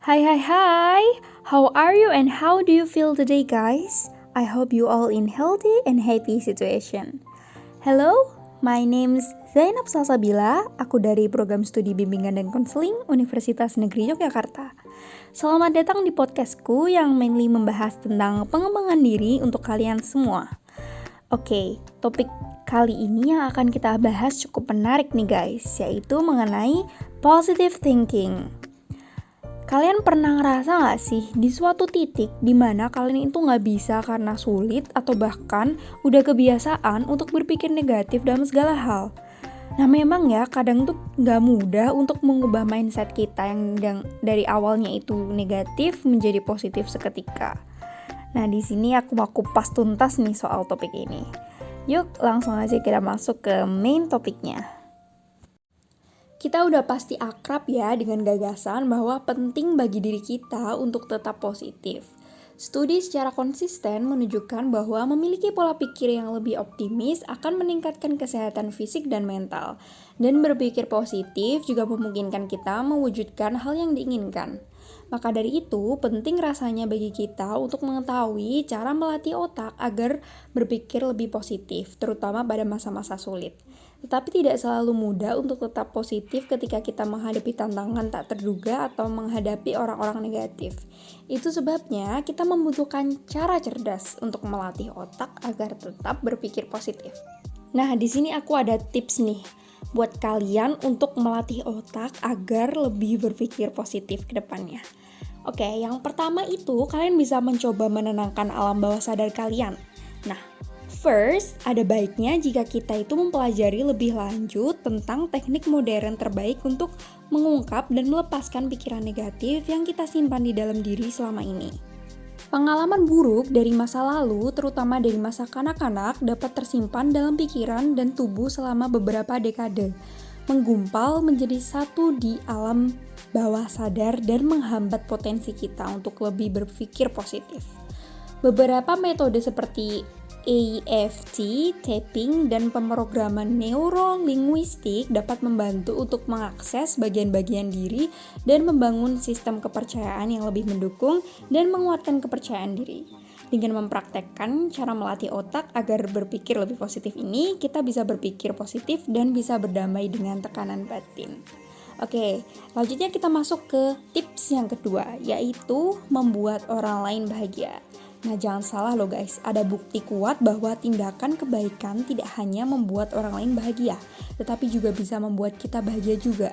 Hi, hi, hi! How are you and how do you feel today, guys? I hope you all in healthy and happy situation. Hello, my name's Zainab Salsabila. Aku dari Program Studi Bimbingan dan Konseling Universitas Negeri Yogyakarta. Selamat datang di podcastku yang mainly membahas tentang pengembangan diri untuk kalian semua. Oke, topik kali ini yang akan kita bahas cukup menarik nih guys, yaitu mengenai positive thinking. Kalian pernah ngerasa gak sih di suatu titik dimana kalian itu gak bisa karena sulit atau bahkan udah kebiasaan untuk berpikir negatif dalam segala hal? Nah memang ya kadang tuh gak mudah untuk mengubah mindset kita yang dari awalnya itu negatif menjadi positif seketika. Nah di sini aku mau kupas tuntas nih soal topik ini. Yuk langsung aja kita masuk ke main topiknya. Kita udah pasti akrab ya dengan gagasan bahwa penting bagi diri kita untuk tetap positif. Studi secara konsisten menunjukkan bahwa memiliki pola pikir yang lebih optimis akan meningkatkan kesehatan fisik dan mental. Dan berpikir positif juga memungkinkan kita mewujudkan hal yang diinginkan. Maka dari itu, penting rasanya bagi kita untuk mengetahui cara melatih otak agar berpikir lebih positif, terutama pada masa-masa sulit. Tetapi tidak selalu mudah untuk tetap positif ketika kita menghadapi tantangan tak terduga atau menghadapi orang-orang negatif. Itu sebabnya kita membutuhkan cara cerdas untuk melatih otak agar tetap berpikir positif. Nah, di sini aku ada tips nih buat kalian untuk melatih otak agar lebih berpikir positif ke depannya. Oke, yang pertama itu kalian bisa mencoba menenangkan alam bawah sadar kalian. Nah, first, ada baiknya jika kita itu mempelajari lebih lanjut tentang teknik modern terbaik untuk mengungkap dan melepaskan pikiran negatif yang kita simpan di dalam diri selama ini. Pengalaman buruk dari masa lalu, terutama dari masa kanak-kanak, dapat tersimpan dalam pikiran dan tubuh selama beberapa dekade, menggumpal menjadi satu di alam bawah sadar dan menghambat potensi kita untuk lebih berpikir positif. Beberapa metode seperti EFT, tapping, dan pemrograman neurolinguistik dapat membantu untuk mengakses bagian-bagian diri dan membangun sistem kepercayaan yang lebih mendukung dan menguatkan kepercayaan diri. Dengan mempraktekkan cara melatih otak agar berpikir lebih positif ini, kita bisa berpikir positif dan bisa berdamai dengan tekanan batin. Oke, selanjutnya kita masuk ke tips yang kedua, yaitu membuat orang lain bahagia. Nah, jangan salah loh guys, ada bukti kuat bahwa tindakan kebaikan tidak hanya membuat orang lain bahagia, tetapi juga bisa membuat kita bahagia juga.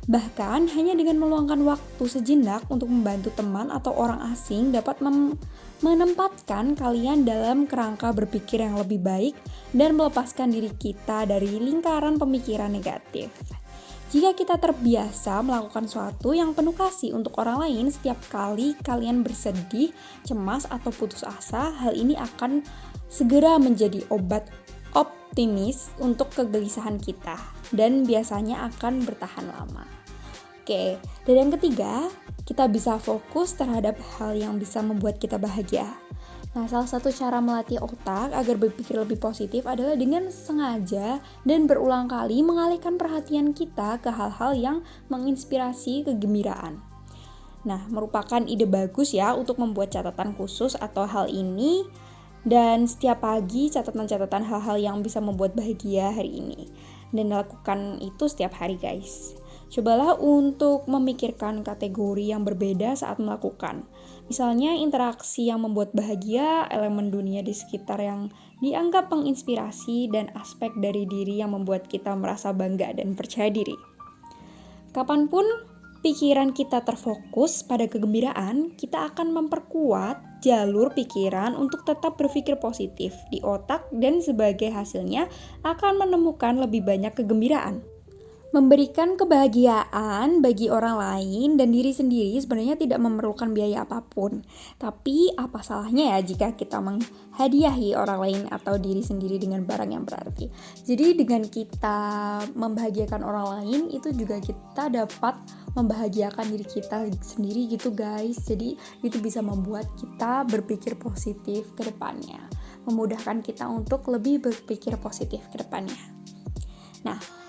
Bahkan, hanya dengan meluangkan waktu sejenak untuk membantu teman atau orang asing dapat menempatkan kalian dalam kerangka berpikir yang lebih baik dan melepaskan diri kita dari lingkaran pemikiran negatif. Jika kita terbiasa melakukan sesuatu yang penuh kasih untuk orang lain, setiap kali kalian bersedih, cemas, atau putus asa, hal ini akan segera menjadi obat optimis untuk kegelisahan kita dan biasanya akan bertahan lama. Oke, dan yang ketiga, kita bisa fokus terhadap hal yang bisa membuat kita bahagia. Nah, salah satu cara melatih otak agar berpikir lebih positif adalah dengan sengaja dan berulang kali mengalihkan perhatian kita ke hal-hal yang menginspirasi kegembiraan. Nah, merupakan ide bagus ya untuk membuat catatan khusus atau hal ini dan setiap pagi catatan-catatan hal-hal yang bisa membuat bahagia hari ini. Dan lakukan itu setiap hari guys. Cobalah untuk memikirkan kategori yang berbeda saat melakukan. Misalnya interaksi yang membuat bahagia, elemen dunia di sekitar yang dianggap menginspirasi, dan aspek dari diri yang membuat kita merasa bangga dan percaya diri. Kapanpun pikiran kita terfokus pada kegembiraan, kita akan memperkuat jalur pikiran untuk tetap berpikir positif di otak dan sebagai hasilnya akan menemukan lebih banyak kegembiraan. Memberikan kebahagiaan bagi orang lain dan diri sendiri sebenarnya tidak memerlukan biaya apapun. Tapi apa salahnya ya jika kita menghadiahi orang lain atau diri sendiri dengan barang yang berarti. Jadi dengan kita membahagiakan orang lain itu juga kita dapat membahagiakan diri kita sendiri gitu guys. Jadi itu bisa membuat kita berpikir positif ke depannya. Memudahkan kita untuk lebih berpikir positif ke depannya. Nah,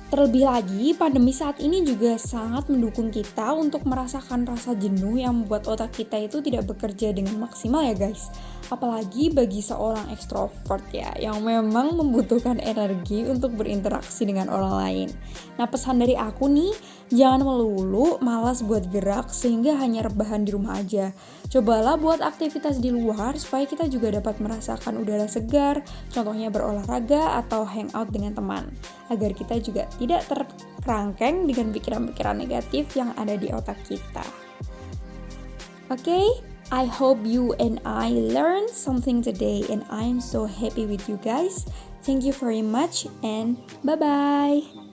Terlebih lagi, pandemi saat ini juga sangat mendukung kita untuk merasakan rasa jenuh yang membuat otak kita itu tidak bekerja dengan maksimal ya guys. Apalagi bagi seorang ekstrovert ya, yang memang membutuhkan energi untuk berinteraksi dengan orang lain. Nah, pesan dari aku nih, jangan melulu malas buat gerak sehingga hanya rebahan di rumah aja. Cobalah buat aktivitas di luar supaya kita juga dapat merasakan udara segar, contohnya berolahraga atau hangout dengan teman, agar kita juga tidak terkerangkeng dengan pikiran-pikiran negatif yang ada di otak kita. Okay, I hope you and I learned something today and I am so happy with you guys. Thank you very much and bye-bye.